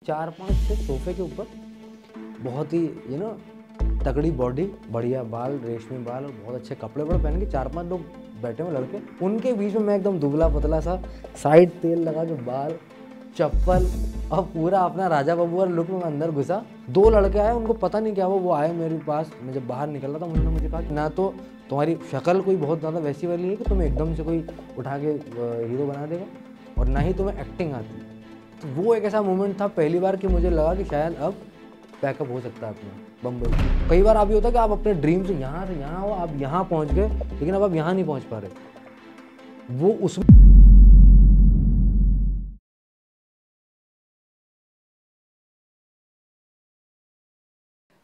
4-5 थे सोफे के ऊपर, बहुत ही तगड़ी बॉडी, बढ़िया बाल, रेशमी बाल और बहुत अच्छे कपड़े वपड़े पहन के 4-5 लोग बैठे हुए लड़के। उनके बीच में मैं एकदम दुबला पतला सा, साइड तेल लगा के बाल, चप्पल और पूरा अपना राजा बबू और लुक में अंदर घुसा। 2 लड़के आए, उनको पता नहीं क्या वो आए मेरे पास। मैं जब बाहर निकल रहा था उन्होंने मुझे कहा कि ना तो तुम्हारी शक्ल कोई बहुत ज़्यादा वैसी वाली है कि तुम्हें एकदम से कोई उठा के हीरो बना देगा, और ना ही तुम्हें एक्टिंग आती। तो वो एक ऐसा मोमेंट था पहली बार कि मुझे लगा कि शायद अब पैकअप हो सकता है अपना बम्बई। कई बार आप ये होता है कि आप अपने ड्रीम से यहाँ हो, आप यहाँ पहुँच गए, लेकिन अब आप यहाँ नहीं पहुँच पा रहे। वो उस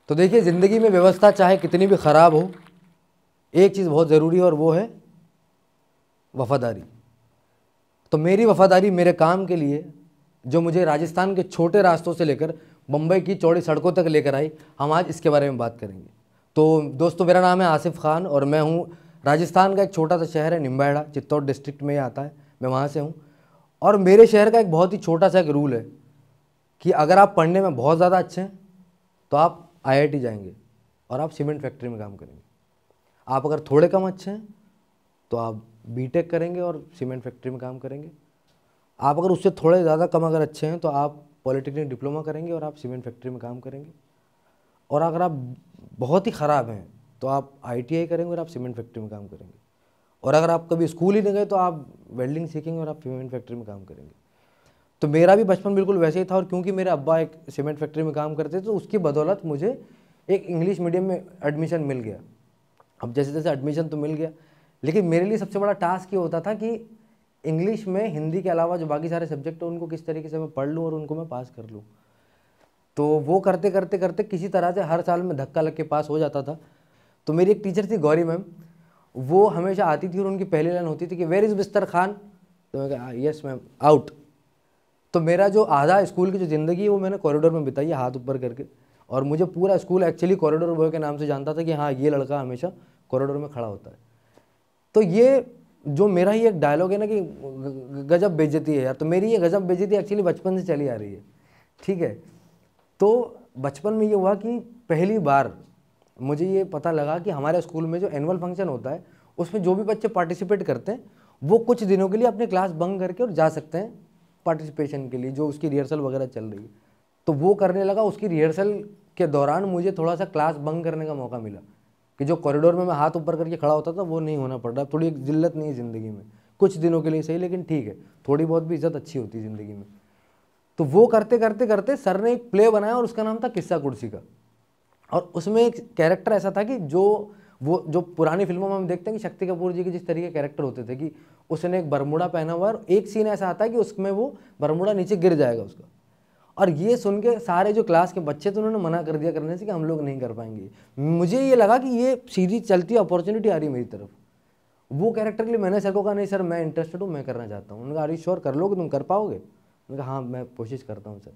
तो देखिए, ज़िंदगी में व्यवस्था चाहे कितनी भी ख़राब हो, एक चीज़ बहुत ज़रूरी है और वो है वफ़ादारी। तो मेरी वफ़ादारी मेरे काम के लिए, जो मुझे राजस्थान के छोटे रास्तों से लेकर मुंबई की चौड़ी सड़कों तक लेकर आई, हम आज इसके बारे में बात करेंगे। तो दोस्तों, मेरा नाम है आसिफ खान और मैं हूँ राजस्थान का एक छोटा सा शहर है निम्बाहेड़ा, चित्तौड़ डिस्ट्रिक्ट में आता है, मैं वहाँ से हूँ। और मेरे शहर का एक बहुत ही छोटा सा एक रूल है कि अगर आप पढ़ने में बहुत ज़्यादा अच्छे हैं तो आप IIT जाएंगे और आप सीमेंट फैक्ट्री में काम करेंगे। आप अगर थोड़े कम अच्छे हैं तो आप BTech करेंगे और सीमेंट फैक्ट्री में काम करेंगे। आप अगर उससे थोड़े ज़्यादा कम अगर अच्छे हैं तो आप पॉलिटेक्निक डिप्लोमा करेंगे और आप सीमेंट फैक्ट्री में काम करेंगे। और अगर आप बहुत ही ख़राब हैं तो आप ITI करेंगे और आप सीमेंट फैक्ट्री में काम करेंगे। और अगर आप कभी स्कूल ही नहीं गए तो आप वेल्डिंग सीखेंगे और आप सीमेंट फैक्ट्री में काम करेंगे। तो मेरा भी बचपन बिल्कुल वैसे ही था, और क्योंकि मेरे अब्बा एक सीमेंट फैक्ट्री में काम करते थे तो उसकी बदौलत मुझे एक इंग्लिश मीडियम में एडमिशन मिल गया। अब जैसे जैसे एडमिशन तो मिल गया, लेकिन मेरे लिए सबसे बड़ा टास्क ये होता था कि इंग्लिश में हिंदी के अलावा जो बाकी सारे सब्जेक्ट हैं उनको किस तरीके से मैं पढ़ लूँ और उनको मैं पास कर लूँ। तो वो करते करते करते किसी तरह से हर साल में धक्का लग के पास हो जाता था। तो मेरी एक टीचर थी गौरी मैम, वो हमेशा आती थी और उनकी पहली लाइन होती थी कि वेयर इज़ बिस्तर खान। तो मैं कहा यस मैम, आउट। तो मेरा जो आधा स्कूल की जो ज़िंदगी है वो मैंने कॉरिडोर में बिताई है, हाथ ऊपर करके। और मुझे पूरा स्कूल एक्चुअली कॉरिडोर बॉय के नाम से जानता था कि हाँ, ये लड़का हमेशा कॉरिडोर में खड़ा होता है। तो ये जो मेरा ही एक डायलॉग है ना कि गजब बेइज्जती है यार, तो मेरी ये गजब बेइज्जती एक्चुअली बचपन से चली आ रही है, ठीक है। तो बचपन में ये हुआ कि पहली बार मुझे ये पता लगा कि हमारे स्कूल में जो एनुअल फंक्शन होता है उसमें जो भी बच्चे पार्टिसिपेट करते हैं वो कुछ दिनों के लिए अपनी क्लास बंक करके और जा सकते हैं पार्टिसिपेशन के लिए, जो उसकी रिहर्सल वगैरह चल रही है। तो वो करने लगा। उसकी रिहर्सल के दौरान मुझे थोड़ा सा क्लास बंक करने का मौका मिला कि जो कॉरिडोर में मैं हाथ ऊपर करके खड़ा होता था वो नहीं होना पड़ रहा। थोड़ी एक जिल्लत नहीं है ज़िंदगी में, कुछ दिनों के लिए सही, लेकिन ठीक है, थोड़ी बहुत भी इज्जत अच्छी होती है ज़िंदगी में। तो वो करते करते करते सर ने एक प्ले बनाया और उसका नाम था किस्सा कुर्सी का। और उसमें एक कैरेक्टर ऐसा था कि जो पुरानी फिल्मों में हम देखते हैं कि शक्ति कपूर जी के जिस तरीके के कैरेक्टर होते थे कि उसने एक बरमूडा पहना हुआ है और एक सीन ऐसा आता है कि उसमें वो बरमूडा नीचे गिर जाएगा उसका। और ये सुन के सारे जो क्लास के बच्चे थे उन्होंने मना कर दिया करने से कि हम लोग नहीं कर पाएंगे। मुझे ये लगा कि ये सीधी चलती अपॉर्चुनिटी आ रही है मेरी तरफ। वो कैरेक्टर के लिए मैंने सर को कहा नहीं सर, मैं इंटरेस्टेड हूँ, मैं करना चाहता हूँ। उन्होंने कहा अरे श्योर, कर लोगे, तुम कर पाओगे? मैंने कहा हाँ, मैं कोशिश करता हूँ सर।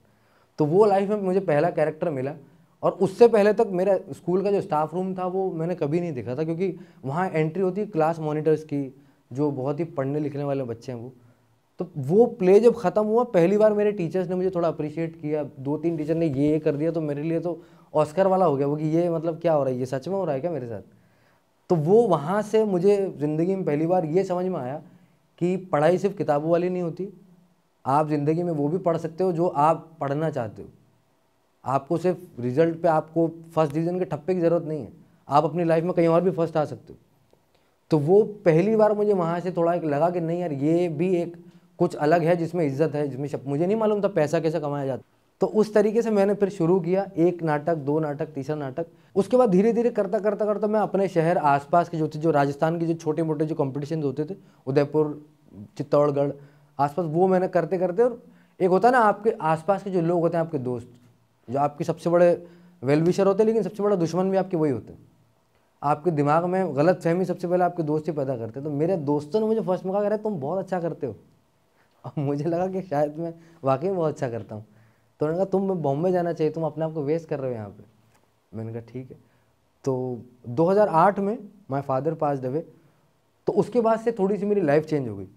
तो वो लाइफ में मुझे पहला कैरेक्टर मिला। और उससे पहले तक मेरा स्कूल का जो स्टाफ रूम था वो मैंने कभी नहीं देखा था, क्योंकि वहाँ एंट्री होती है क्लास मॉनिटर्स की, जो बहुत ही पढ़ने लिखने वाले बच्चे हैं वो। तो वो प्ले जब ख़त्म हुआ, पहली बार मेरे टीचर्स ने मुझे थोड़ा अप्रिशिएट किया। 2-3 टीचर ने ये कर दिया तो मेरे लिए तो ऑस्कर वाला हो गया वो, कि ये मतलब क्या हो रहा है, ये सच में हो रहा है क्या मेरे साथ। तो वो वहाँ से मुझे ज़िंदगी में पहली बार ये समझ में आया कि पढ़ाई सिर्फ किताबों वाली नहीं होती। आप ज़िंदगी में वो भी पढ़ सकते हो जो आप पढ़ना चाहते हो। आपको सिर्फ रिजल्ट पे आपको फर्स्ट डिवीज़न के ठप्पे की ज़रूरत नहीं है, आप अपनी लाइफ में कहीं और भी फर्स्ट आ सकते हो। तो वो पहली बार मुझे वहाँ से थोड़ा एक लगा कि नहीं यार, ये भी एक कुछ अलग है जिसमें इज्जत है, जिसमें मुझे नहीं मालूम था पैसा कैसे कमाया जाता। तो उस तरीके से मैंने फिर शुरू किया, 1 नाटक, 2 नाटक, तीसरा नाटक। उसके बाद धीरे धीरे करता करता करता मैं अपने शहर आसपास के जो थे, जो राजस्थान के जो छोटे मोटे जो कॉम्पिटिशन होते थे, उदयपुर, चित्तौड़गढ़ आसपास, वो मैंने करते करते, और एक होता है ना आपके आसपास के जो लोग होते हैं, आपके दोस्त, जो आपके सबसे बड़े वेलविशर होते हैं, लेकिन सबसे बड़ा दुश्मन भी आपके वही होते हैं। आपके दिमाग में गलत फहमी सबसे पहले आपके दोस्त ही पैदा करते हैं। तो मेरे दोस्तों ने मुझे फर्स्ट में कहा अरे तुम बहुत अच्छा करते हो, और मुझे लगा कि शायद मैं वाकई बहुत अच्छा करता हूँ। तो उन्होंने कहा तुम बॉम्बे जाना चाहिए, तुम अपने आप को वेस्ट कर रहे हो यहाँ पे। मैंने कहा ठीक है। तो 2008 में माय फादर पास्ड अवे, तो उसके बाद से थोड़ी सी मेरी लाइफ चेंज हो गई।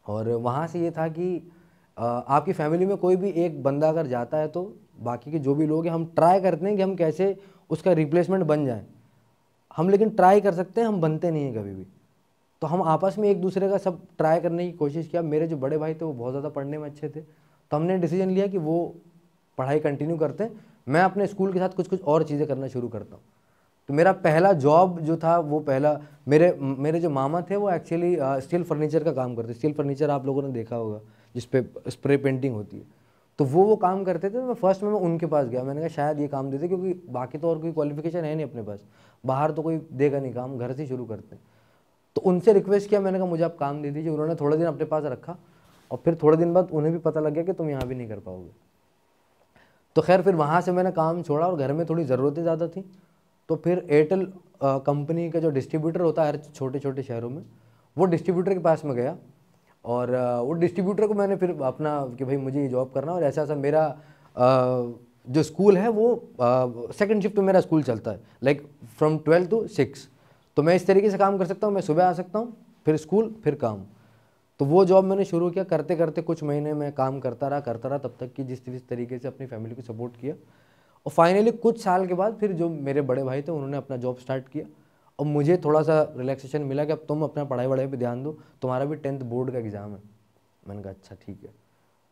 और वहाँ से ये था कि आपकी फैमिली में कोई भी एक बंदा अगर जाता है तो बाकी के जो भी लोग हैं हम ट्राई करते हैं कि हम कैसे उसका रिप्लेसमेंट बन जाएं। हम लेकिन ट्राई कर सकते हैं, हम बनते नहीं हैं कभी भी। तो हम आपस में एक दूसरे का सब ट्राई करने की कोशिश किया। मेरे जो बड़े भाई थे वो बहुत ज़्यादा पढ़ने में अच्छे थे, तो हमने डिसीजन लिया कि वो पढ़ाई कंटिन्यू करते हैं, मैं अपने स्कूल के साथ कुछ कुछ और चीज़ें करना शुरू करता हूँ। तो मेरा पहला जॉब जो था वो पहला, मेरे जो मामा थे वो एक्चुअली स्टील फर्नीचर का काम करते। स्टील फर्नीचर आप लोगों ने देखा होगा जिस पे स्प्रे पेंटिंग होती है, तो वो काम करते थे। तो मैं फर्स्ट में उनके पास गया, मैंने कहा शायद ये काम देते, क्योंकि बाकी तो और कोई क्वालिफिकेशन है नहीं अपने पास, बाहर तो कोई देगा नहीं काम, घर से शुरू करते हैं। तो उनसे रिक्वेस्ट किया, मैंने कहा मुझे आप काम दे दीजिए। उन्होंने थोड़े दिन अपने पास रखा और फिर थोड़े दिन बाद उन्हें भी पता लग गया कि तुम यहाँ भी नहीं कर पाओगे। तो खैर फिर वहाँ से मैंने काम छोड़ा और घर में थोड़ी ज़रूरतें ज़्यादा थी। तो फिर एयरटेल कंपनी का जो डिस्ट्रीब्यूटर होता है हर छोटे छोटे शहरों में, वो डिस्ट्रीब्यूटर के पास में गया और वो डिस्ट्रीब्यूटर को मैंने फिर अपना कि भाई मुझे ये जॉब करना, और ऐसा ऐसा मेरा जो स्कूल है वो सेकंड शिफ्ट में मेरा स्कूल चलता है, लाइक फ्रॉम 12 to 6। तो मैं इस तरीके से काम कर सकता हूँ, मैं सुबह आ सकता हूँ, फिर स्कूल फिर काम। तो वो जॉब मैंने शुरू किया, करते करते कुछ महीने में काम करता रहा तब तक कि जिस तरीके से अपनी फैमिली को सपोर्ट किया। और फाइनली कुछ साल के बाद फिर जो मेरे बड़े भाई थे उन्होंने अपना जॉब स्टार्ट किया और मुझे थोड़ा सा रिलैक्सेशन मिला कि अब तुम अपना पढ़ाई वढ़ाई पे ध्यान दो, तुम्हारा भी 10th बोर्ड का एग्ज़ाम है। मैंने कहा अच्छा ठीक है।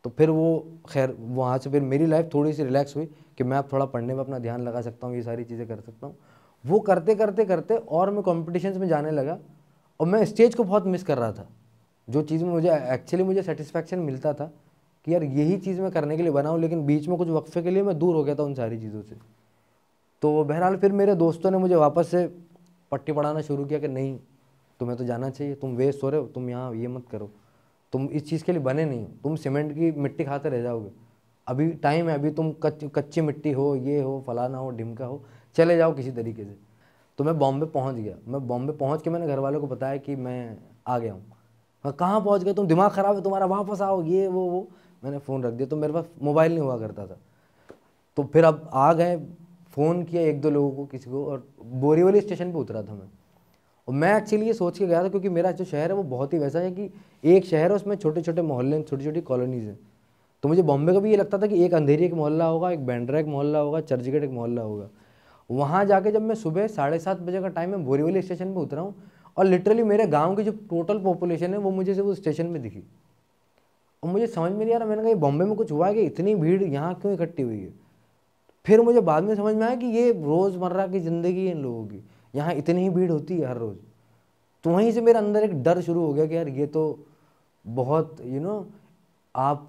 तो फिर वो खैर वहाँ से फिर मेरी लाइफ थोड़ी सी रिलैक्स हुई कि मैं अब थोड़ा पढ़ने में अपना ध्यान लगा सकता हूँ, ये सारी चीज़ें कर सकता हूँ। वो करते करते करते और मैं कॉम्पिटिशन्स में जाने लगा और मैं स्टेज को बहुत मिस कर रहा था। जो चीज़ में मुझे सेटिस्फैक्शन मिलता था कि यार यही चीज़ मैं करने के लिए बना हूँ, लेकिन बीच में कुछ वक्फे के लिए मैं दूर हो गया था उन सारी चीज़ों से। तो बहरहाल फिर मेरे दोस्तों ने मुझे वापस से पट्टी पढ़ाना शुरू किया कि नहीं तुम्हें तो जाना चाहिए, तुम वेस्ट हो रहे हो, तुम यहाँ ये मत करो, तुम इस चीज़ के लिए बने नहीं हो, तुम सीमेंट की मिट्टी खाते रह जाओगे, अभी टाइम है, अभी तुम कच्ची मिट्टी हो, ये हो, फलाना हो, ढिमका हो, चले जाओ किसी तरीके से। तो मैं बॉम्बे पहुँच गया। मैं बॉम्बे पहुँच के मैंने घर वालों को बताया कि मैं आ गया हूँ। कहाँ पहुँच गए तुम, दिमाग ख़राब है तुम्हारा, वापस आओ, ये वो। मैंने फ़ोन रख दिया। तो मेरे पास मोबाइल नहीं हुआ करता था, तो फिर अब आ गए, फ़ोन किया एक दो लोगों को, किसी को, और बोरीवली स्टेशन पे उतरा था मैं। और मैं एक्चुअली ये सोच के गया था क्योंकि मेरा जो शहर है वो बहुत ही वैसा है कि एक शहर है उसमें छोटे छोटे मोहल्ले, छोटी छोटी कॉलोनीज़ हैं। तो मुझे बॉम्बे का भी ये लगता था कि एक अंधेरी एक मोहल्ला होगा, एक बैंड्रा एक मोहल्ला होगा, चर्चगेट एक मोहल्ला होगा। वहाँ जाके जब मैं सुबह 7:30 बजे का टाइम है बोरीवली स्टेशन पर उतरा हूँ और लिटरली मेरे गाँव की जो टोटल पॉपुलेशन है वो मुझे सिर्फ उस स्टेशन में दिखी। और मुझे समझ में नहीं आ रहा, मैंने कहा ये बॉम्बे में कुछ हुआ है कि इतनी भीड़ यहाँ क्यों इकट्ठी हुई है। फिर मुझे बाद में समझ में आया कि ये रोज़मर्रा की ज़िंदगी है इन लोगों की, यहाँ इतनी ही भीड़ होती है हर रोज़। तो वहीं से मेरे अंदर एक डर शुरू हो गया कि यार ये तो बहुत आप,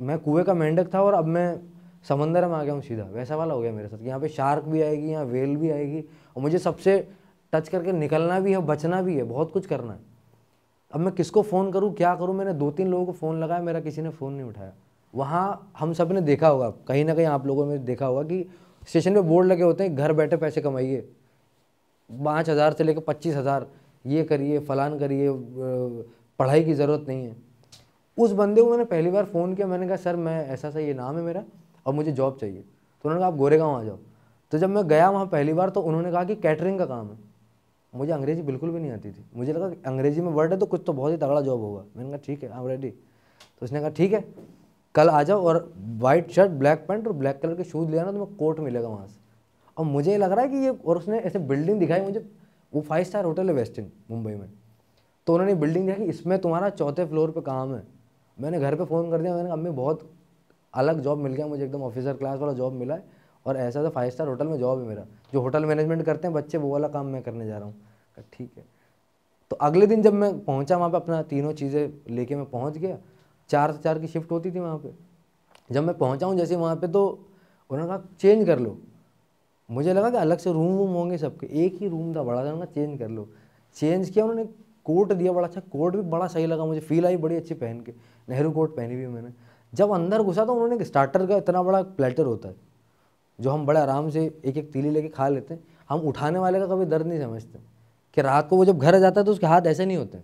मैं कुएं का मेंढक था और अब मैं समंदर में आ गया हूँ सीधा, वैसा वाला हो गया मेरे साथ। यहाँ पे शार्क भी आएगी, यहाँ वेल भी आएगी और मुझे सबसे टच करके निकलना भी है, बचना भी है, बहुत कुछ करना है। अब मैं किसको फ़ोन करूँ, क्या करूँ। मैंने 2-3 लोगों को फ़ोन लगाया, मेरा किसी ने फ़ोन नहीं उठाया। वहाँ हम सब ने देखा होगा, कहीं ना कहीं आप लोगों ने देखा होगा कि स्टेशन पे बोर्ड लगे होते हैं, घर बैठे पैसे कमाइए, 5,000 से लेकर 25,000, ये करिए, फलान करिए, पढ़ाई की ज़रूरत नहीं है। उस बंदे को मैंने पहली बार फ़ोन किया, मैंने कहा सर मैं ऐसा ये नाम है मेरा और मुझे जॉब चाहिए। तो उन्होंने कहा आप गोरेगांव आ जाओ। तो जब मैं गया वहाँ पहली बार तो उन्होंने कहा कि कैटरिंग का काम है। मुझे अंग्रेज़ी बिल्कुल भी नहीं आती थी, मुझे लगा कि अंग्रेज़ी में वर्ड है तो कुछ तो बहुत ही तगड़ा जॉब होगा। मैंने कहा ठीक है, आई एम रेडी। तो उसने कहा ठीक है कल आ जाओ और वाइट शर्ट, ब्लैक पैंट और ब्लैक कलर के शूज़ ले आना, तो मैं कोट मिलेगा वहाँ से। और मुझे लग रहा है कि ये, और उसने ऐसे बिल्डिंग दिखाई मुझे, वो 5 स्टार होटल है वेस्टिन मुंबई में। तो उन्होंने बिल्डिंग दिखाई कि इसमें तुम्हारा 4थे फ्लोर पे काम है। मैंने घर पे फ़ोन कर दिया, मैंने कहा अम्मी बहुत अलग जॉब मिल गया मुझे, एकदम ऑफिसर क्लास वाला जॉब मिला है और ऐसा 5 स्टार होटल में जॉब है मेरा, जो होटल मैनेजमेंट करते हैं बच्चे वो वाला काम मैं करने जा रहा हूँ। ठीक है। तो अगले दिन जब मैं पहुँचा वहाँ पे, अपना तीनों चीज़ें लेके मैं पहुँच गया। 4 से 4 की शिफ्ट होती थी वहाँ पे। जब मैं पहुँचा हूँ जैसे वहाँ पे, तो उन्होंने कहा चेंज कर लो। मुझे लगा कि अलग से रूम वूम होंगे सबके, एक ही रूम था बड़ा सा, उन्होंने चेंज कर लो। चेंज किया, उन्होंने कोट दिया, बड़ा अच्छा कोट भी बड़ा सही लगा मुझे, फील आई बड़ी अच्छी पहन के, नेहरू कोट पहनी हुई मैंने। जब अंदर घुसा तो उन्होंने स्टार्टर का इतना बड़ा प्लेटर होता है जो हम बड़े आराम से एक एक तीली लेके खा लेते हैं, हम उठाने वाले का कभी दर्द नहीं समझते कि रात को वो जब घर आ जाता है तो उसके हाथ ऐसे नहीं होते,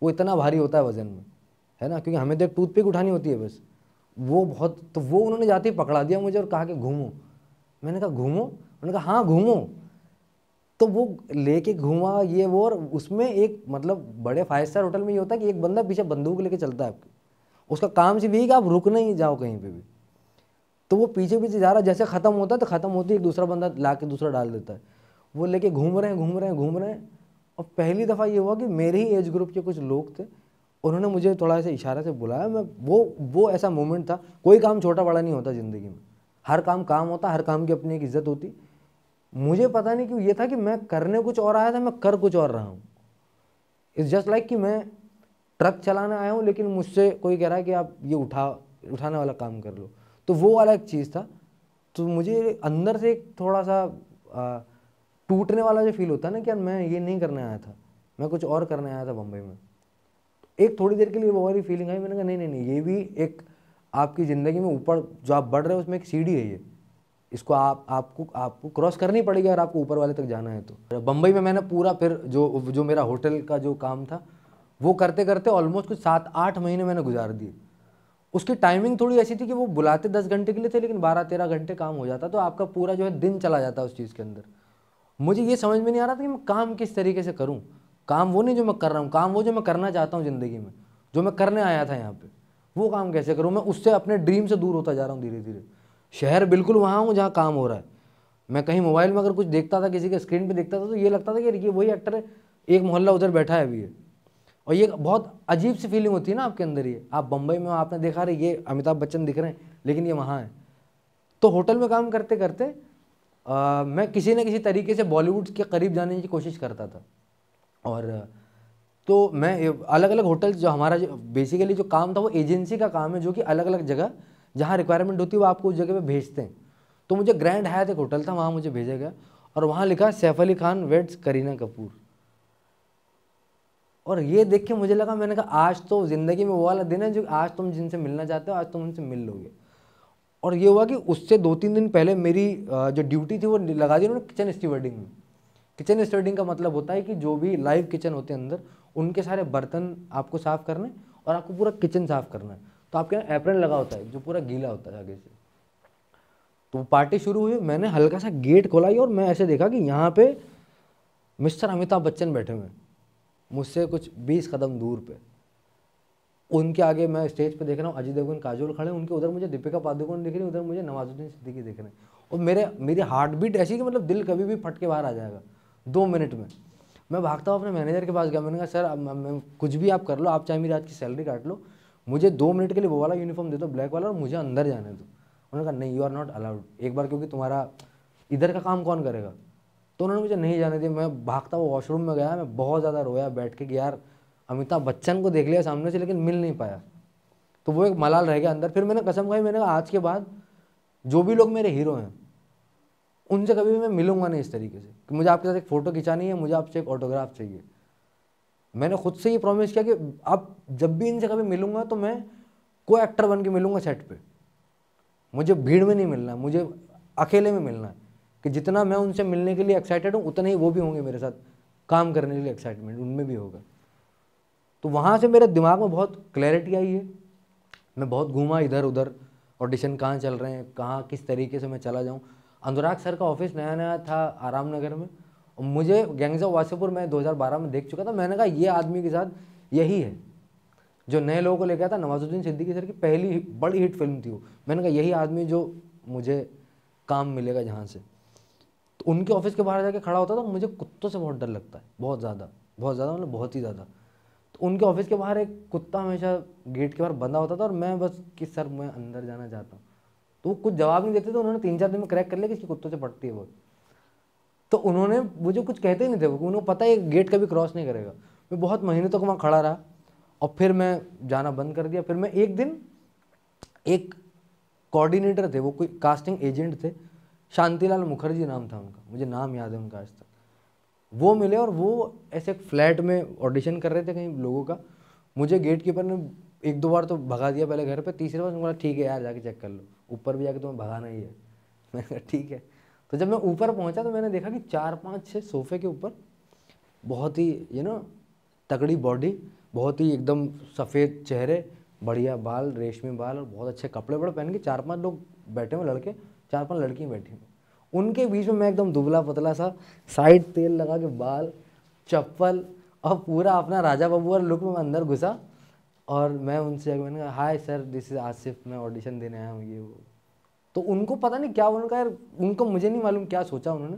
वो इतना भारी होता है वजन में, है ना, क्योंकि हमें तो एक टूथपिक उठानी होती है बस, वो बहुत। तो वो उन्होंने जाते ही पकड़ा दिया मुझे और कहा कि घूमो। मैंने कहा घूमो? उन्होंने कहा हाँ घूमो। तो वो लेके घुमा ये वो, और उसमें एक मतलब बड़े 5 स्टार होटल में ये होता है कि एक बंदा पीछे बंदूक लेके चलता है आपके, उसका काम सिर्फ यही कि आप रुक नहीं जाओ कहीं पे भी। तो वो पीछे पीछे जा रहा है, जैसे ख़त्म होता है तो ख़त्म होती है एक दूसरा बंदा ला के दूसरा डाल देता है। वो लेके घूम रहे हैं घूम रहे हैं घूम रहे हैं। और पहली दफ़ा ये हुआ कि मेरे ही एज ग्रुप के कुछ लोग थे, उन्होंने मुझे थोड़ा सा इशारा से बुलाया। मैं वो ऐसा मोमेंट था, कोई काम छोटा बड़ा नहीं होता ज़िंदगी में, हर काम काम होता, हर काम की अपनी एक इज्जत होती। मुझे पता नहीं क्यों ये था कि मैं करने कुछ और आया था, मैं कर कुछ और रहा हूँ। इट्स जस्ट लाइक कि मैं ट्रक चलाने आया हूँ लेकिन मुझसे कोई कह रहा है कि आप ये उठाने वाला काम कर लो, तो वो वाला एक चीज़ था। तो मुझे अंदर से एक थोड़ा सा टूटने वाला जो फील होता है ना कि यार मैं ये नहीं करने आया था, मैं कुछ और करने आया था बम्बई में। एक थोड़ी देर के लिए वो वाली फीलिंग आई, मैंने कहा नहीं नहीं नहीं, ये भी एक आपकी ज़िंदगी में ऊपर जो आप बढ़ रहे हो उसमें एक सीढ़ी है ये, इसको आपको क्रॉस करनी पड़ेगी अगर आपको ऊपर वाले तक जाना है। तो बम्बई में मैंने पूरा फिर जो मेरा होटल का जो काम था वो करते करते ऑलमोस्ट कुछ 7-8 महीने मैंने गुजार दिए। उसकी टाइमिंग थोड़ी ऐसी थी कि वो बुलाते 10 घंटे के लिए थे लेकिन 12-13 घंटे काम हो जाता, तो आपका पूरा जो है दिन चला जाता उस चीज़ के अंदर। मुझे ये समझ में नहीं आ रहा था कि मैं काम किस तरीके से करूँ। काम वो नहीं जो मैं कर रहा हूँ, काम वो जो मैं करना चाहता हूँ ज़िंदगी में, जो मैं करने आया था यहाँ पे, वो काम कैसे करूँ। मैं उससे अपने ड्रीम से दूर होता जा रहा हूँ धीरे धीरे। शहर बिल्कुल वहाँ हूँ जहाँ काम हो रहा है। मैं कहीं मोबाइल में अगर कुछ देखता था, किसी के स्क्रीन पे देखता था, तो ये लगता था कि ये वही एक्टर है, एक मोहल्ला उधर बैठा है अभी है। और ये बहुत अजीब सी फीलिंग होती है ना आपके अंदर। ये आप बम्बई में आपने देखा रहे, ये अमिताभ बच्चन दिख रहे हैं लेकिन ये वहाँ है। तो होटल में काम करते करते मैं किसी न किसी तरीके से बॉलीवुड के करीब जाने की कोशिश करता था। और तो मैं अलग अलग होटल, जो हमारा जो बेसिकली जो काम था वो एजेंसी का काम है, जो कि अलग अलग जगह जहाँ रिक्वायरमेंट होती है वो आपको उस जगह पे भेजते हैं। तो मुझे ग्रैंड हयात एक होटल था, वहाँ मुझे भेजा गया और वहाँ लिखा सैफ अली खान वेड्स करीना कपूर। और ये देख के मुझे लगा, मैंने कहा आज तो ज़िंदगी में वो वाला दिन है जो आज तुम जिनसे मिलना चाहते हो आज तुम उनसे मिल लोगे। और ये हुआ कि उससे 2-3 दिन पहले मेरी जो ड्यूटी थी वो लगा दी उन्होंने किचन स्टीवर्डिंग में। किचन स्टीवर्डिंग का मतलब होता है कि जो भी लाइव किचन होते हैं अंदर, उनके सारे बर्तन आपको साफ़ करने और आपको पूरा किचन साफ़ करना है। तो आपके यहाँ एप्रन लगा होता है जो पूरा गीला होता है आगे से। तो पार्टी शुरू हुई, मैंने हल्का सा गेट खोला और मैं ऐसे देखा कि यहाँ पे मिस्टर अमिताभ बच्चन बैठे हुए हैं मुझसे कुछ 20 कदम दूर पे। उनके आगे मैं स्टेज पे देख रहा हूँ अजय देवगन काजोल खड़े हैं, उनके उधर मुझे दीपिका पादुकोण दिख रही है, उधर मुझे नवाजुद्दीन सिद्दीकी दिख रहे हैं। और मेरी हार्ट बीट ऐसी कि मतलब दिल कभी भी फट के बाहर आ जाएगा 2 मिनट में। मैं भागता हूँ अपने मैनेजर के पास गया, मैंने कहा सर अब कुछ भी आप कर लो, आप चाहे मेरी आज की सैलरी काट लो, मुझे 2 मिनट के लिए वो वाला यूनिफॉर्म दे दो ब्लैक वाला और मुझे अंदर जाने दो। उन्होंने कहा नहीं, यू आर नॉट अलाउड, एक बार क्योंकि तुम्हारा इधर का काम कौन करेगा। तो उन्होंने मुझे नहीं जाने दिया। मैं भागता हुआ वॉशरूम में गया, मैं बहुत ज़्यादा रोया बैठ के कि यार अमिताभ बच्चन को देख लिया सामने से लेकिन मिल नहीं पाया। तो वो एक मलाल रह गया अंदर। फिर मैंने कसम खाई, मैंने कहा आज के बाद जो भी लोग मेरे हीरो हैं उनसे कभी भी मैं मिलूंगा नहीं इस तरीके से कि मुझे आपके साथ एक फ़ोटो खिंचानी है, मुझे आपसे एक ऑटोग्राफ चाहिए। मैंने खुद से ये प्रॉमिस किया कि अब जब भी इनसे कभी मिलूंगा तो मैं कोई एक्टर बन के मिलूंगा सेट पे। मुझे भीड़ में नहीं मिलना है, मुझे अकेले में मिलना है कि जितना मैं उनसे मिलने के लिए एक्साइटेड हूँ उतने ही वो भी होंगे मेरे साथ काम करने के लिए एक्साइटमेंट उनमें भी होगा। तो वहाँ से मेरे दिमाग में बहुत क्लैरिटी आई है। मैं बहुत घूमा इधर उधर, ऑडिशन कहाँ चल रहे हैं, कहाँ किस तरीके से मैं चला जाऊँ। अनुराग सर का ऑफिस नया नया था आराम नगर में, और मुझे गैंग्स ऑफ वासेपुर मैं 2012 में देख चुका था। मैंने कहा ये आदमी के साथ यही है जो नए लोगों को लेकर आया था। नवाजुद्दीन सिद्दीकी सर की पहली बड़ी हिट फिल्म थी वो। मैंने कहा यही आदमी जो मुझे काम मिलेगा जहाँ से। तो उनके ऑफिस के बाहर जाके खड़ा होता था, मुझे कुत्तों से बहुत डर लगता है, बहुत ज़्यादा मतलब बहुत ही ज़्यादा। तो उनके ऑफिस के बाहर एक कुत्ता हमेशा गेट के बाहर बंधा होता था और मैं बस कि सर मैं अंदर जाना चाहता हूँ। तो वो कुछ जवाब नहीं देते थे। उन्होंने 3-4 दिन में क्रैक कर लिया कि इसकी कुत्तों से पड़ती है बहुत। तो उन्होंने मुझे कुछ कहते ही नहीं थे, उन्हें पता है गेट कभी क्रॉस नहीं करेगा। मैं बहुत महीनों तक वहाँ खड़ा रहा और फिर मैं जाना बंद कर दिया। फिर मैं एक दिन, एक कोऑर्डिनेटर थे, वो कोई कास्टिंग एजेंट थे, शांतिलाल मुखर्जी नाम था उनका, मुझे नाम याद है उनका आज तक। वो मिले और वो ऐसे एक फ्लैट में ऑडिशन कर रहे थे कहीं लोगों का। मुझे गेट कीपर ने 1-2 बार तो भगा दिया पहले घर पे, तीसरे बार बोला ठीक है यार जाके चेक कर लो, ऊपर भी जाके तुम्हें भगाना ही है। मैंने कहा ठीक है। तो जब मैं ऊपर पहुंचा तो मैंने देखा कि 4-5-6 सोफे के ऊपर बहुत ही तगड़ी बॉडी, बहुत ही एकदम सफ़ेद चेहरे, बढ़िया बाल, रेशमी बाल और बहुत अच्छे कपड़े वपड़े पहन के 4-5 लोग बैठे हुए लड़के, 4-5 लड़कियाँ बैठी हुई। उनके बीच में मैं एकदम दुबला पतला सा, साइड तेल लगा के बाल, चप्पल और पूरा अपना राजा बबूआ लुक में अंदर घुसा और मैं उनसे मैंने कहा hi sir this is Asif, मैं ऑडिशन देने आया हूँ ये वो। तो उनको पता नहीं क्या, उनका यार उनको मुझे नहीं मालूम क्या सोचा उन्होंने।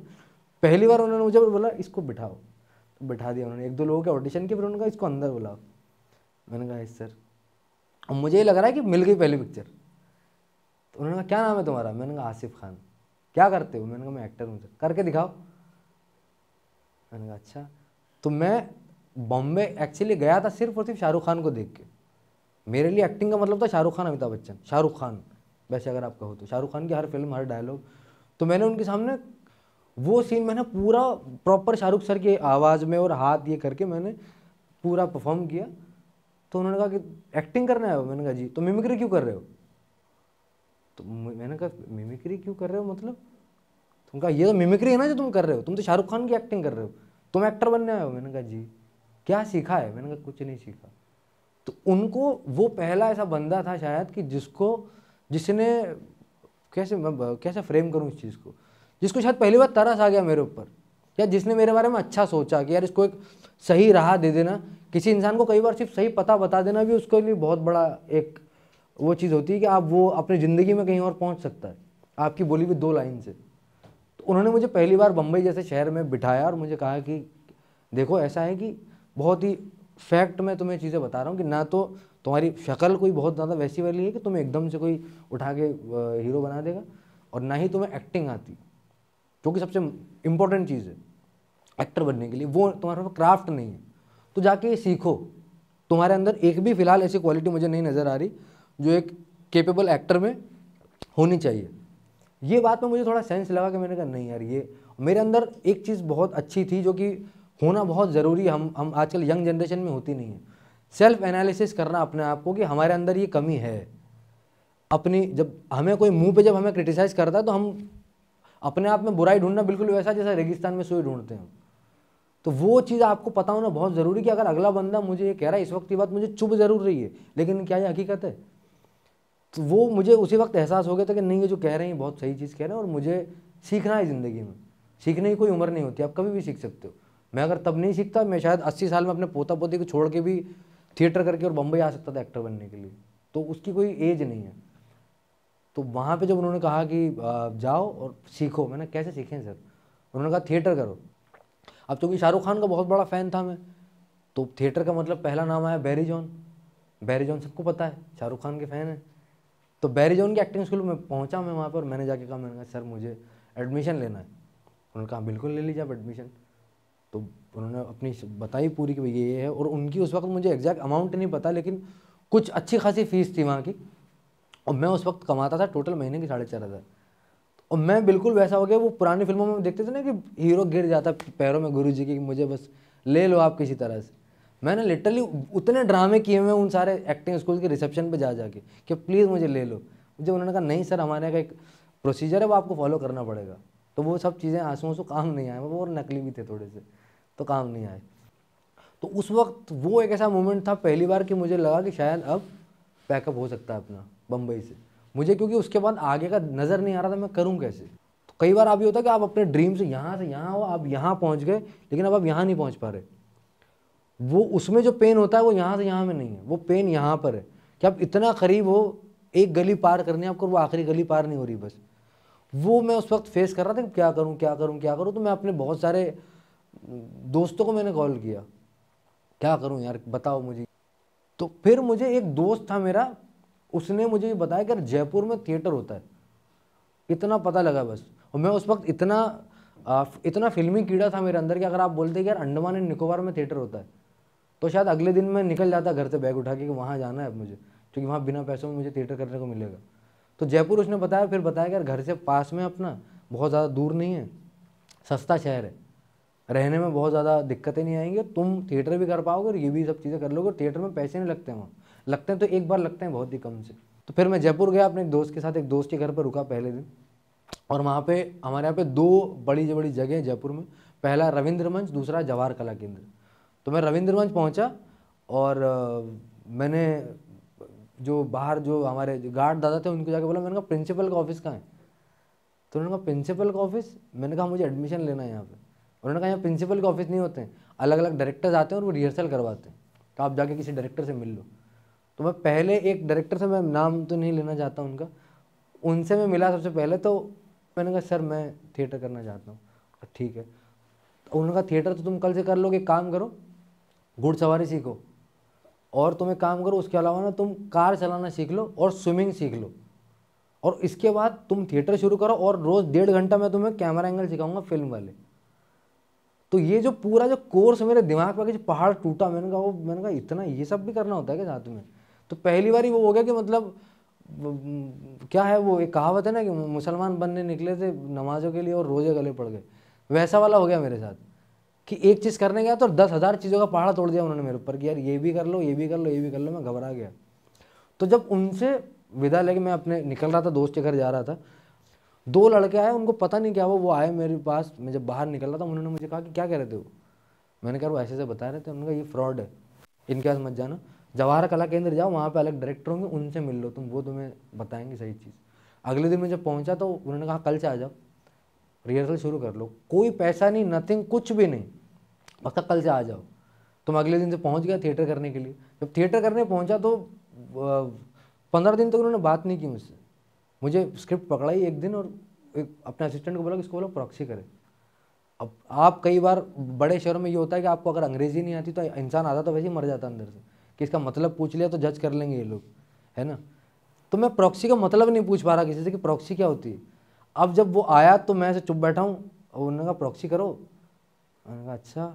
पहली बार उन्होंने मुझे बोला इसको बिठाओ, तो बिठा दिया उन्होंने। 1-2 लोगों के ऑडिशन के, फिर उन्होंने कहा इसको अंदर बुलाओ। मैंने कहा यस सर। और मुझे ये लग रहा है कि मिल गई पहली पिक्चर। तो उन्होंने कहा क्या नाम है तुम्हारा? मैंने कहा आसिफ खान। क्या करते हो? मैंने कहा मैं एक्टर हूँ सर। करके दिखाओ। मैंने कहा अच्छा। तो मैं बॉम्बे एक्चुअली गया था सिर्फ और सिर्फ शाहरुख खान को देख के। मेरे लिए एक्टिंग का मतलब था शाहरुख खान, अमिताभ बच्चन, शाहरुख खान। वैसे अगर आप कहो तो शाहरुख खान की हर फिल्म, हर डायलॉग। तो मैंने उनके सामने वो सीन मैंने पूरा प्रॉपर शाहरुख सर की आवाज़ में और हाथ ये करके मैंने पूरा परफॉर्म किया। तो उन्होंने कहा कि एक्टिंग करने आए हो? मैंने कहा जी। तो मिमिक्री क्यों कर रहे हो? तो मैंने कहा मिमिक्री क्यों कर रहे हो मतलब? तुम कहा ये तो मिमिक्री है ना जो तुम कर रहे हो, तुम तो शाहरुख खान की एक्टिंग कर रहे हो, तुम एक्टर बनने आए हो? मैंने कहा जी। क्या सीखा है? मैंने कहा कुछ नहीं सीखा। तो उनको वो पहला ऐसा बंदा था शायद कि जिसने कैसे फ्रेम करूं इस चीज़ को, जिसको शायद पहली बार तरस आ गया मेरे ऊपर, या जिसने मेरे बारे में अच्छा सोचा कि यार इसको एक सही राह दे देना। किसी इंसान को कई बार सिर्फ सही पता बता देना भी उसके लिए बहुत बड़ा एक वो चीज़ होती है कि आप वो अपनी ज़िंदगी में कहीं और पहुंच सकता है आपकी बोली हुई 2 लाइन से। तो उन्होंने मुझे पहली बार बम्बई जैसे शहर में बिठाया और मुझे कहा कि देखो ऐसा है कि बहुत ही फैक्ट में तुम्हें चीज़ें बता रहा हूँ कि ना तो तुम्हारी शक्ल कोई बहुत ज़्यादा वैसी वाली है कि तुम्हें एकदम से कोई उठा के हीरो बना देगा, और ना ही तुम्हें एक्टिंग आती, जो कि सबसे इम्पोर्टेंट चीज़ है एक्टर बनने के लिए। वो तुम्हारे पास क्राफ्ट नहीं है, तो जाके ये सीखो। तुम्हारे अंदर एक भी फिलहाल ऐसी क्वालिटी मुझे नहीं नज़र आ रही जो एक केपेबल एक्टर में होनी चाहिए। ये बात में मुझे थोड़ा सेंस लगा कि मैंने कहा नहीं यार, ये मेरे अंदर एक चीज़ बहुत अच्छी थी जो कि होना बहुत ज़रूरी है, हम आजकल यंग जनरेशन में होती नहीं है। सेल्फ एनालिसिस करना अपने आप को कि हमारे अंदर ये कमी है अपनी। जब हमें कोई मुंह पे जब हमें क्रिटिसाइज़ करता है तो हम अपने आप में बुराई ढूंढना बिल्कुल वैसा जैसा रेगिस्तान में सुई ढूंढते हैं। तो वो चीज़ आपको पता होना बहुत ज़रूरी कि अगर अगला बंदा मुझे ये कह रहा है इस वक्त, ये बात मुझे चुभ ज़रूर रही है, लेकिन क्या ये हकीकत है? तो वो मुझे उसी वक्त एहसास हो गया था कि नहीं, ये जो कह रहे हैं बहुत सही चीज़ कह रहे हैं और मुझे सीखना है ज़िंदगी में। सीखने की कोई उम्र नहीं होती, आप कभी भी सीख सकते हो। मैं अगर तब नहीं सीखता, मैं शायद 80 साल में अपने पोता पोती को छोड़ के भी थिएटर करके और बम्बई आ सकता था एक्टर बनने के लिए। तो उसकी कोई एज नहीं है। तो वहाँ पे जब उन्होंने कहा कि जाओ और सीखो, मैंने कैसे सीखें सर? उन्होंने कहा थिएटर करो। अब चूँकि शाहरुख खान का बहुत बड़ा फ़ैन था मैं, तो थिएटर का मतलब पहला नाम आया बैरी जॉन। बैरी जॉन सबको पता है, शाहरुख खान के फ़ैन है। तो बैरी जॉन की एक्टिंग स्कूल में पहुंचा मैं वहाँ पर, मैंने जाके कहा, मैंने कहा सर मुझे एडमिशन लेना है। उन्होंने कहा बिल्कुल ले लीजिए आप एडमिशन। तो उन्होंने अपनी बताई पूरी कि ये है, और उनकी उस वक्त मुझे एग्जैक्ट अमाउंट नहीं पता, लेकिन कुछ अच्छी खासी फीस थी वहाँ की। और मैं उस वक्त कमाता था टोटल महीने की 4,500। और मैं बिल्कुल वैसा हो गया, वो पुरानी फिल्मों में देखते थे ना कि हीरो गिर जाता पैरों में गुरु जी की, मुझे बस ले लो आप किसी तरह से। मैंने लिटरली उतने ड्रामे किए हुए उन सारे एक्टिंग स्कूल के रिसेप्शन पे जा जाके कि प्लीज़ मुझे ले लो। मुझे उन्होंने कहा नहीं सर, हमारे यहाँ का एक प्रोसीजर है, वो आपको फॉलो करना पड़ेगा। तो वो सब चीज़ें आंसू आंसू काम नहीं आए, वो और नकली भी थे थोड़े से, तो काम नहीं आए। तो उस वक्त वो एक ऐसा मोमेंट था पहली बार कि मुझे लगा कि शायद अब पैकअप हो सकता है अपना बम्बई से मुझे, क्योंकि उसके बाद आगे का नज़र नहीं आ रहा था मैं करूँ कैसे। तो कई बार आप ये होता है कि आप अपने ड्रीम से यहाँ हो, आप यहाँ पहुँच गए, लेकिन अब आप यहाँ नहीं पहुँच पा रहे। वो उसमें जो पेन होता है वो यहाँ से यहाँ में नहीं है, वो पेन यहाँ पर है कि आप इतना करीब हो, एक गली पार करनी है आपको, वो आखिरी गली पार नहीं हो रही बस। वो मैं उस वक्त फेस कर रहा था कि क्या करूँ क्या करूँ क्या करूँ। तो मैं अपने बहुत सारे दोस्तों को मैंने कॉल किया, क्या करूँ यार बताओ मुझे। तो फिर मुझे एक दोस्त था मेरा, उसने मुझे ये बताया कि जयपुर में थिएटर होता है, इतना पता लगा बस। और मैं उस वक्त इतना फिल्मी कीड़ा था मेरे अंदर कि अगर आप बोलते कि यार अंडमान एंड निकोबार में थिएटर होता है, तो शायद अगले दिन मैं निकल जाता घर से बैग उठा के कि वहाँ जाना है मुझे, क्योंकि वहाँ बिना पैसों में मुझे थिएटर करने को मिलेगा। तो जयपुर उसने बताया, फिर बताया कि यार घर से पास में अपना, बहुत ज़्यादा दूर नहीं है, सस्ता शहर है, रहने में बहुत ज़्यादा दिक्कतें नहीं आएंगी, तुम थिएटर भी कर पाओगे और ये भी सब चीज़ें कर लोगे। थिएटर में पैसे नहीं लगते हैं वहाँ, लगते हैं तो एक बार लगते हैं बहुत ही कम से। तो फिर मैं जयपुर गया अपने एक दोस्त के साथ, एक दोस्त के घर पर रुका पहले दिन। और वहाँ पे हमारे यहाँ पे 2 बड़ी बड़ी जगह हैं जयपुर में, पहला रविंद्र मंच, दूसरा जवाहर कला केंद्र। तो मैं रविंद्र मंच पहुँचा और मैंने जो बाहर जो हमारे जो गार्ड दादा थे उनको जाके बोला, मैंने कहा प्रिंसिपल का ऑफिस कहाँ है? तो उन्होंने कहा प्रिंसिपल का ऑफिस? मैंने कहा मुझे एडमिशन लेना है यहाँ पे। उन्होंने कहा यहाँ प्रिंसिपल के ऑफिस नहीं होते हैं, अलग अलग डायरेक्टर्स आते हैं और वो रिहर्सल करवाते हैं, तो आप जाके किसी डायरेक्टर से मिल लो। तो मैं पहले एक डायरेक्टर से, मैं नाम तो नहीं लेना चाहता उनका, उनसे मैं मिला सबसे पहले। तो मैंने कहा सर मैं थिएटर करना चाहता हूँ। ठीक है। तो उन्होंने कहा थिएटर तो तुम कल से कर लोगे, एक काम करो घुड़सवारी सीखो, और तुम एक काम करो उसके अलावा ना तुम कार चलाना सीख लो और स्विमिंग सीख लो, और इसके बाद तुम थिएटर शुरू करो, और रोज़ 1.5 घंटा मैं तुम्हें कैमरा एंगल सिखाऊंगा फिल्म वाले। तो ये जो पूरा जो कोर्स मेरे दिमाग पर जो पहाड़ टूटा, मैंने कहा इतना ये सब भी करना होता है क्या साथ में। तो पहली बार ही वो हो गया कि मतलब क्या है वो, एक कहावत है ना कि मुसलमान बनने निकले थे नमाजों के लिए और रोजे गले पड़ गए, वैसा वाला हो गया मेरे साथ कि एक चीज़ करने गया तो 10,000 चीज़ों का पहाड़ तोड़ दिया उन्होंने मेरे ऊपर कि यार ये भी कर लो, ये भी कर लो, ये भी कर लो। मैं घबरा गया। तो जब उनसे विदा लेके मैं अपने निकल रहा था, दोस्त के घर जा रहा था, 2 लड़के आए, उनको पता नहीं क्या वो आए मेरे पास। मैं जब बाहर निकल रहा था उन्होंने मुझे कहा कि क्या कह रहे थे वो। मैंने कहा वो ऐसे से बता रहे थे। उन्होंने कहा ये फ्रॉड है, इनके पास मत जाना, जवाहर कला केंद्र जाओ, वहाँ पे अलग डायरेक्टर होंगे, उनसे मिल लो तुम, वो तुम्हें बताएंगे सही चीज़। अगले दिन मैं जब पहुँचा तो उन्होंने कहा कल से आ जाओ, रिहर्सल शुरू कर लो, कोई पैसा नहीं, नथिंग, कुछ भी नहीं, बस कल से आ जाओ। तो मैं अगले दिन से पहुँच गया थिएटर करने के लिए। जब थिएटर करने पहुँचा तो 15 दिन तक उन्होंने बात नहीं की मुझसे। मुझे स्क्रिप्ट पकड़ाई एक दिन और अपने असिस्टेंट को बोला कि इसको बोलो प्रॉक्सी करे। अब आप कई बार बड़े शहरों में ये होता है कि आपको अगर अंग्रेजी नहीं आती तो इंसान आता तो वैसे ही मर जाता अंदर से, कि इसका मतलब पूछ लिया तो जज कर लेंगे ये लोग, है ना। तो मैं प्रॉक्सी का मतलब नहीं पूछ पा रहा किसी से कि प्रॉक्सी क्या होती है। अब जब वो आया तो मैं ऐसे चुप बैठा हूँ और उन्होंने कहा प्रॉक्सी करो। मैंने कहा अच्छा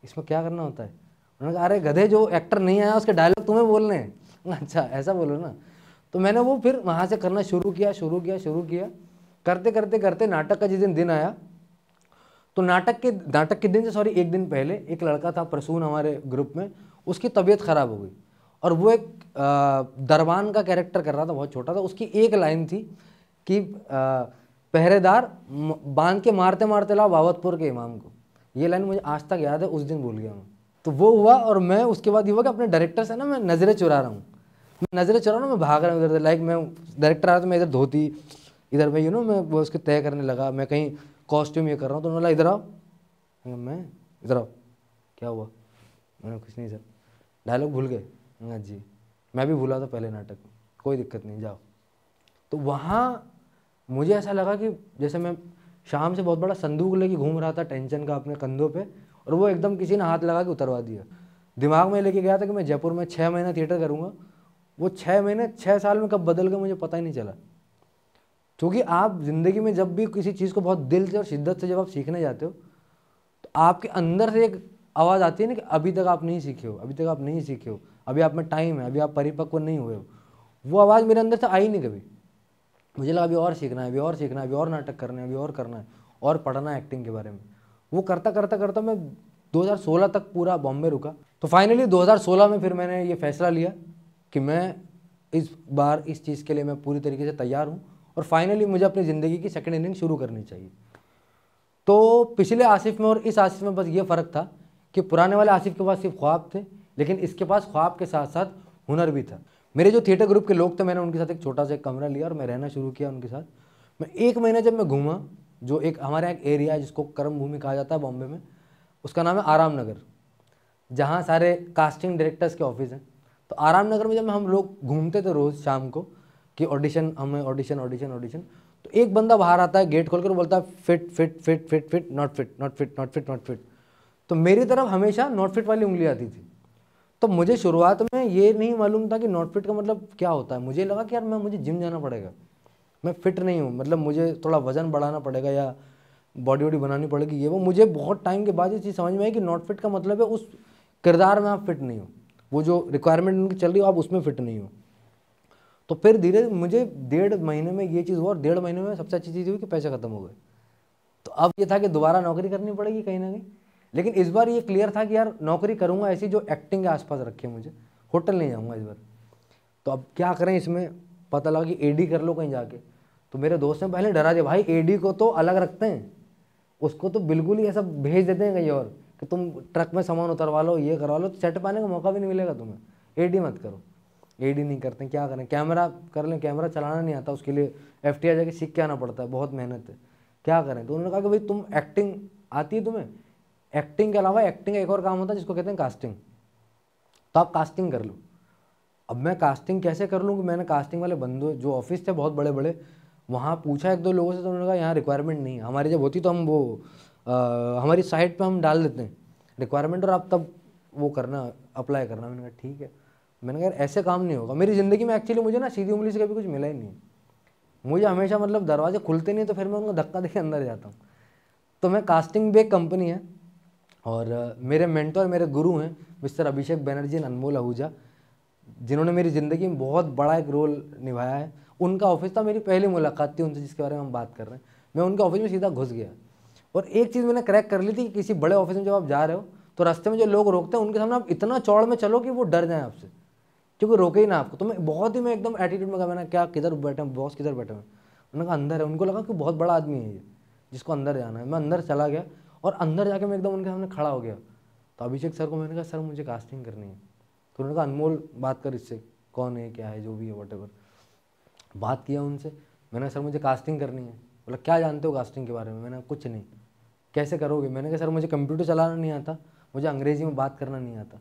इसमें क्या करना होता है। उन्होंने कहा अरे गधे, जो एक्टर नहीं आया उसके डायलॉग तुम्हें बोलने हैं। अच्छा ऐसा बोलो ना। तो मैंने वो फिर वहाँ से करना शुरू किया। करते करते करते नाटक का जिस दिन आया, तो नाटक के दिन से सॉरी एक दिन पहले एक लड़का था प्रसून हमारे ग्रुप में, उसकी तबीयत खराब हो गई, और वो एक दरबान का कैरेक्टर कर रहा था, बहुत छोटा था। उसकी एक लाइन थी कि पहरेदार बांध के मारते मारते लाओ बाबतपुर के इमाम को। ये लाइन मुझे आज तक याद है, उस दिन भूल गया मैं। तो वो हुआ, और मैं उसके बाद ये हुआ कि अपने डायरेक्टर से ना मैं नज़रें चुरा रहा हूँ, मैं भाग रहा हूँ इधर से। लाइक मैं डायरेक्टर आ रहा था, मैं इधर धोती, इधर मैं मैं वो उसके तय करने लगा, मैं कहीं कॉस्ट्यूम ये कर रहा हूँ। तो उन्होंने बोला इधर आओ। मैं इधर आओ, क्या हुआ। मैंने कुछ नहीं सर, डायलॉग भूल गए। हाँ जी, मैं भी भूला था पहले नाटक में, कोई दिक्कत नहीं जाओ। तो वहाँ मुझे ऐसा लगा कि जैसे मैं शाम से बहुत बड़ा संदूक लेके घूम रहा था टेंशन का अपने कंधों पे, और वो एकदम किसी ने हाथ लगा के उतरवा दिया। दिमाग में लेके गया था कि मैं जयपुर में 6 महीना थिएटर करूँगा, वो 6 महीने 6 साल में कब बदल गए मुझे पता ही नहीं चला। क्योंकि आप ज़िंदगी में जब भी किसी चीज़ को बहुत दिल से और शिद्दत से जब आप सीखने जाते हो, तो आपके अंदर से एक आवाज़ आती है ना कि अभी तक आप नहीं सीखे हो, अभी तक आप नहीं सीखे हो, अभी आप में टाइम है, अभी आप परिपक्व नहीं हुए हो। वो आवाज़ मेरे अंदर से आई नहीं कभी। मुझे लगा अभी और सीखना है, अभी और सीखना है, अभी और नाटक करना है, अभी और करना है, और पढ़ना है एक्टिंग के बारे में। वो करता करता करता मैं 2016 तक पूरा बॉम्बे रुका। तो फाइनली 2016 में फिर मैंने ये फैसला लिया कि मैं इस बार इस चीज़ के लिए मैं पूरी तरीके से तैयार हूँ, और फाइनली मुझे अपनी ज़िंदगी की सेकंड इनिंग शुरू करनी चाहिए। तो पिछले आसिफ में और इस आसिफ में बस ये फ़र्क था कि पुराने वाले आसिफ के पास सिर्फ ख्वाब थे, लेकिन इसके पास ख्वाब के साथ साथ हुनर भी था। मेरे जो थिएटर ग्रुप के लोग थे, मैंने उनके साथ एक छोटा सा कमरा लिया और मैं रहना शुरू किया उनके साथ। मैं 1 महीना जब मैं घूमा, जो एक हमारे यहाँ एक एरिया है जिसको कर्म भूमि कहा जाता है बॉम्बे में, उसका नाम है आराम नगर, जहाँ सारे कास्टिंग डायरेक्टर्स के ऑफिस हैं। तो आराम नगर में जब हम लोग घूमते थे रोज़ शाम को कि ऑडिशन, हमें ऑडिशन ऑडिशन ऑडिशन, तो एक बंदा बाहर आता है गेट खोलकर, बोलता है fit fit fit fit fit, not fit not fit not fit not fit. तो मेरी तरफ हमेशा नॉट फिट वाली उंगली आती थी। तो मुझे शुरुआत में ये नहीं मालूम था कि नॉट फिट का मतलब क्या होता है। मुझे लगा कि यार मुझे जिम जाना पड़ेगा, मैं फिट नहीं हूँ, मतलब मुझे थोड़ा वजन बढ़ाना पड़ेगा या बॉडी वॉडी बनानी पड़ेगी ये वो। मुझे बहुत टाइम के बाद ये चीज़ समझ में आई कि नॉट फिट का मतलब है उस किरदार में आप फिट नहीं हो, वो जो रिक्वायरमेंट उनकी चल रही हो आप उसमें फिट नहीं हो। तो फिर धीरे मुझे 1.5 महीने में ये चीज़ हुआ, और 1.5 महीने में सबसे अच्छी चीज़ हुई कि पैसे खत्म हो गए। तो अब ये था कि दोबारा नौकरी करनी पड़ेगी कहीं ना कहीं, लेकिन इस बार ये क्लियर था कि यार नौकरी करूँगा ऐसी जो एक्टिंग के आसपास रखे, मुझे होटल नहीं जाऊँगा इस बार। तो अब क्या करें इसमें, पता लगा कि एडी कर लो कहीं जाके। तो मेरे दोस्त ने पहले डरा दिया, भाई एडी को तो अलग रखते हैं, उसको तो बिल्कुल ही ऐसा भेज देते हैं कहीं और कि तुम ट्रक में सामान उतरवा लो, ये करवा लो, तो सेट पाने का मौका भी नहीं मिलेगा तुम्हें, एडी मत करो। एडी नहीं करते, क्या करें, कैमरा कर लें, कैमरा चलाना नहीं आता, उसके लिए FTI जाके सीख के आना पड़ता है, बहुत मेहनत है, क्या करें। तो उन्होंने कहा कि भाई तुम एक्टिंग आती है तुम्हें, एक्टिंग के अलावा एक्टिंग का एक और काम होता है जिसको कहते हैं कास्टिंग, तो आप कास्टिंग कर लो। अब मैं कास्टिंग कैसे कर लूँ कि मैंने कास्टिंग वाले बंदों जो ऑफिस थे बहुत बड़े बड़े, वहाँ पूछा एक दो लोगों से, तो उन्होंने कहा यहाँ रिक्वायरमेंट नहीं है। हमारी जब होती तो हम वो हमारी साइट पे हम डाल देते हैं रिक्वायरमेंट और आप तब वो करना, अप्लाई करना। मैंने कहा ठीक है। मैंने कहा यार ऐसे काम नहीं होगा। मेरी ज़िंदगी में एक्चुअली मुझे ना सीधी उंगली से कभी कुछ मिला ही नहीं। मुझे हमेशा मतलब दरवाजे खुलते नहीं तो फिर मैं उनको धक्का देके अंदर जाता हूँ। तो मैं कास्टिंग भी एक कंपनी है और मेरे मेंटर मेरे गुरु हैं मिस्टर अभिषेक बनर्जी एंड अनमोल आहूजा, जिन्होंने मेरी ज़िंदगी में बहुत बड़ा एक रोल निभाया है। उनका ऑफिस था, मेरी पहली मुलाकात थी उनसे जिसके बारे में हम बात कर रहे हैं। मैं उनके ऑफिस में सीधा घुस गया और एक चीज़ मैंने क्रैक कर ली थी कि किसी बड़े ऑफिस में जब आप जा रहे हो तो रास्ते में जो लोग रोकते हैं उनके सामने आप इतना चौड़ में चलो कि वो डर जाए आपसे, क्योंकि रोके ही ना आपको। तो मैं बहुत ही मैं एकदम एटीट्यूड में कहा, मैंने क्या किधर बैठे हैं बॉस, किधर बैठे हैं? उन्होंने कहा अंदर है। उनको लगा कि बहुत बड़ा आदमी है ये जिसको अंदर जाना है। मैं अंदर चला गया और अंदर जाके मैं एकदम उनके सामने खड़ा हो गया। तो अभिषेक सर को मैंने कहा सर मुझे कास्टिंग करनी है। तो उन्होंने कहा अनमोल बात कर इससे, कौन है क्या है जो भी है वॉटेवर। बात किया उनसे, मैंने कहा सर मुझे कास्टिंग करनी है। बोला क्या जानते हो कास्टिंग के बारे में? मैंने कहा कुछ नहीं। कैसे करोगे? मैंने कहा सर मुझे कंप्यूटर चलाना नहीं आता, मुझे अंग्रेज़ी में बात करना नहीं आता।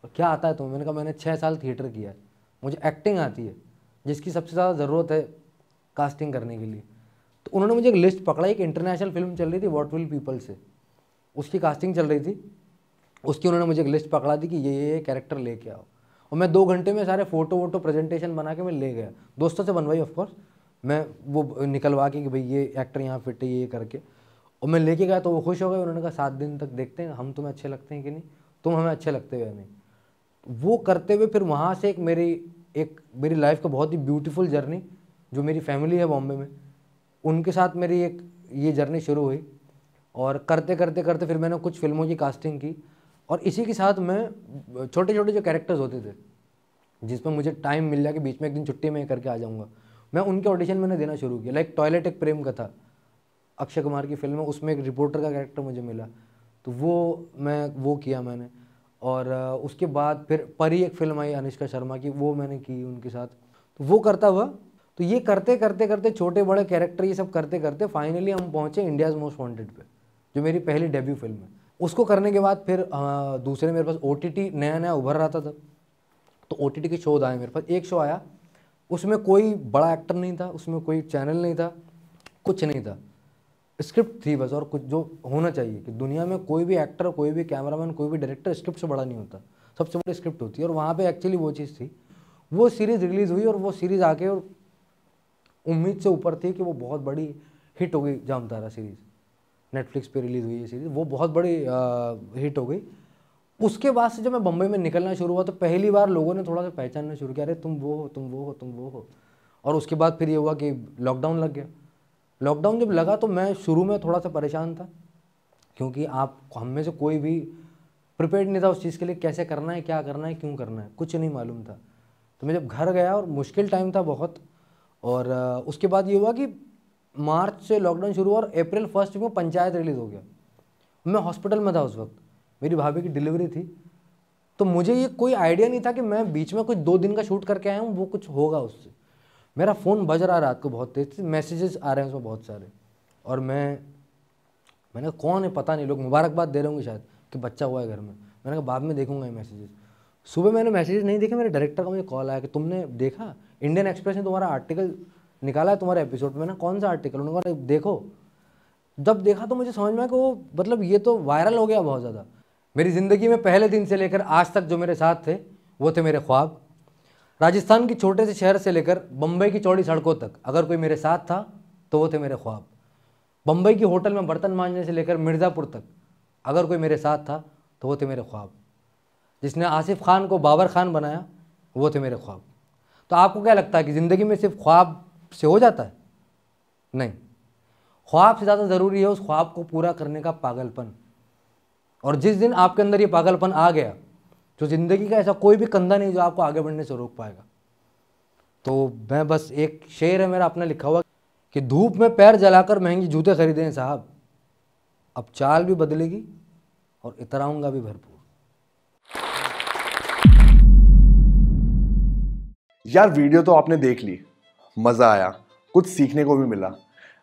और क्या आता है तुम्हें? मैंने कहा मैंने 6 साल थिएटर किया है, मुझे एक्टिंग आती है जिसकी सबसे ज़्यादा ज़रूरत है कास्टिंग करने के लिए। तो उन्होंने मुझे एक लिस्ट पकड़ाई, एक इंटरनेशनल फिल्म चल रही थी व्हाट विल पीपल से, उसकी कास्टिंग चल रही थी। उसकी उन्होंने मुझे एक लिस्ट पकड़ा दी कि ये कैरेक्टर लेके आओ। और मैं 2 घंटे में सारे फ़ोटो वोटो प्रेजेंटेशन बना के मैं ले गया। दोस्तों से बनवाई ऑफकोर्स, मैं वो निकलवा के कि भाई ये एक्टर यहाँ फिट है ये करके, और मैं लेके गया। तो वो खुश हो गए। उन्होंने कहा 7 दिन तक देखते हैं हम तुम्हें अच्छे लगते हैं कि नहीं, तुम हमें अच्छे लगते हो या नहीं। वो करते हुए फिर वहाँ से एक मेरी लाइफ का बहुत ही ब्यूटीफुल जर्नी, जो मेरी फैमिली है बॉम्बे में, उनके साथ मेरी एक ये जर्नी शुरू हुई। और करते करते करते फिर मैंने कुछ फिल्मों की कास्टिंग की और इसी के साथ मैं छोटे छोटे जो कैरेक्टर्स होते थे जिसमें मुझे टाइम मिल जाए कि बीच में एक दिन छुट्टी में करके आ जाऊँगा, मैं उनके ऑडिशन मैंने देना शुरू किया। लाइक टॉयलेट एक प्रेम कथा, अक्षय कुमार की फिल्म है, उसमें एक रिपोर्टर का कैरेक्टर मुझे मिला, तो वो किया मैंने। और उसके बाद फिर परी एक फिल्म आई अनुष्का शर्मा की, वो मैंने की उनके साथ। तो वो करता हुआ, तो ये करते करते करते छोटे बड़े कैरेक्टर ये सब करते करते फाइनली हम पहुँचे इंडियाज़ मोस्ट वांटेड पे, जो मेरी पहली डेब्यू फिल्म है। उसको करने के बाद फिर दूसरे मेरे पास OTT नया नया उभर रहा था तब, तो OTT के शोज आए मेरे पास। एक शो आया, उसमें कोई बड़ा एक्टर नहीं था, उसमें कोई चैनल नहीं था, कुछ नहीं था, स्क्रिप्ट थी बस। और कुछ जो होना चाहिए कि दुनिया में कोई भी एक्टर, कोई भी कैमरामैन, कोई भी डायरेक्टर स्क्रिप्ट से बड़ा नहीं होता, सबसे बड़ी स्क्रिप्ट होती है। और वहाँ पे एक्चुअली वो चीज़ थी। वो सीरीज़ रिलीज़ हुई और वो सीरीज़ आके और उम्मीद से ऊपर थी कि वो बहुत बड़ी हिट हो गई। जामतारा सीरीज़ नेटफ्लिक्स पे रिलीज़ हुई है सीरीज़, वो बहुत बड़ी हिट हो गई। उसके बाद से जब मैं बम्बई में निकलना शुरू हुआ तो पहली बार लोगों ने थोड़ा सा पहचानना शुरू किया, अरे तुम वो हो, तुम वो हो, तुम वो हो। और उसके बाद फिर ये हुआ कि लॉकडाउन लग गया। लॉकडाउन जब लगा तो मैं शुरू में थोड़ा सा परेशान था, क्योंकि आप हम में से कोई भी प्रिपेयर्ड नहीं था उस चीज़ के लिए, कैसे करना है, क्या करना है, क्यों करना है, कुछ नहीं मालूम था। तो मैं जब घर गया और मुश्किल टाइम था बहुत। और उसके बाद ये हुआ कि मार्च से लॉकडाउन शुरू हुआ और अप्रैल 1 में पंचायत रिलीज़ हो गया। मैं हॉस्पिटल में था उस वक्त, मेरी भाभी की डिलीवरी थी। तो मुझे ये कोई आइडिया नहीं था कि मैं बीच में कुछ 2 दिन का शूट करके आया हूँ, वो कुछ होगा उससे। मेरा फ़ोन बज रहा है रात को बहुत तेज़, मैसेजेस आ रहे हैं उसमें बहुत सारे। और मैंने कहा कौन है पता नहीं, लोग मुबारकबाद दे रहे होंगे शायद कि बच्चा हुआ है घर में। मैंने कहा बाद में देखूंगा ये मैसेजेस। सुबह मैंने मैसेजेस नहीं देखे, मेरे डायरेक्टर का मुझे कॉल आया कि तुमने देखा इंडियन एक्सप्रेस ने तुम्हारा आर्टिकल निकाला है तुम्हारे एपिसोड में। मैंने कौन सा आर्टिकल? उन्होंने कहा देखो। जब देखा तो मुझे समझ में आया कि वो मतलब ये तो वायरल हो गया बहुत ज़्यादा। मेरी ज़िंदगी में पहले दिन से लेकर आज तक जो मेरे साथ थे वो थे मेरे ख्वाब। राजस्थान की छोटे से शहर से लेकर बम्बई की चौड़ी सड़कों तक अगर कोई मेरे साथ था तो वो थे मेरे ख्वाब। बम्बई की होटल में बर्तन मांजने से लेकर मिर्ज़ापुर तक अगर कोई मेरे साथ था तो वो थे मेरे ख्वाब। जिसने आसिफ खान को बाबर खान बनाया वो थे मेरे ख्वाब। तो आपको क्या लगता है कि ज़िंदगी में सिर्फ ख्वाब से हो जाता है? नहीं, ख्वाब से ज़्यादा ज़रूरी है उस ख्वाब को पूरा करने का पागलपन। और जिस दिन आपके अंदर ये पागलपन आ गया तो ज़िंदगी का ऐसा कोई भी कंधा नहीं जो आपको आगे बढ़ने से रोक पाएगा। तो मैं बस, एक शेर है मेरा अपना लिखा हुआ कि धूप में पैर जलाकर महंगी जूते खरीदे हैं साहब, अब चाल भी बदलेगी और इतराऊंगा भी भरपूर। यार वीडियो तो आपने देख ली, मजा आया, कुछ सीखने को भी मिला।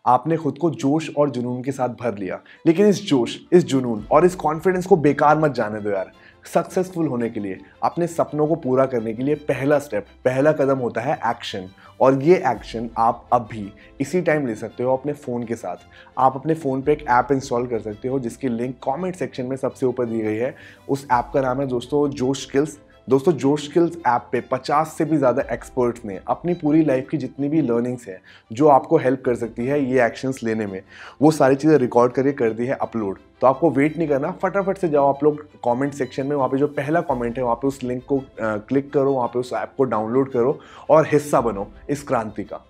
आपने खुद को जोश और जुनून के साथ भर लिया, लेकिन इस जोश, इस जुनून और इस कॉन्फिडेंस को बेकार मत जाने दो यार। सक्सेसफुल होने के लिए, अपने सपनों को पूरा करने के लिए पहला स्टेप, पहला कदम होता है एक्शन। और ये एक्शन आप अभी इसी टाइम ले सकते हो अपने फ़ोन के साथ। आप अपने फ़ोन पे एक ऐप इंस्टॉल कर सकते हो जिसकी लिंक कमेंट सेक्शन में सबसे ऊपर दी गई है। उस ऐप का नाम है दोस्तों जोश स्किल्स। दोस्तों जोश स्किल्स ऐप पे 50 से भी ज़्यादा एक्सपर्ट्स ने अपनी पूरी लाइफ की जितनी भी लर्निंग्स है जो आपको हेल्प कर सकती है ये एक्शंस लेने में, वो सारी चीज़ें रिकॉर्ड करके कर दी है अपलोड। तो आपको वेट नहीं करना, फटाफट से जाओ आप लोग कमेंट सेक्शन में, वहाँ पे जो पहला कमेंट है वहाँ पे उस लिंक को क्लिक करो, वहाँ पे उस ऐप को डाउनलोड करो और हिस्सा बनो इस क्रांति का।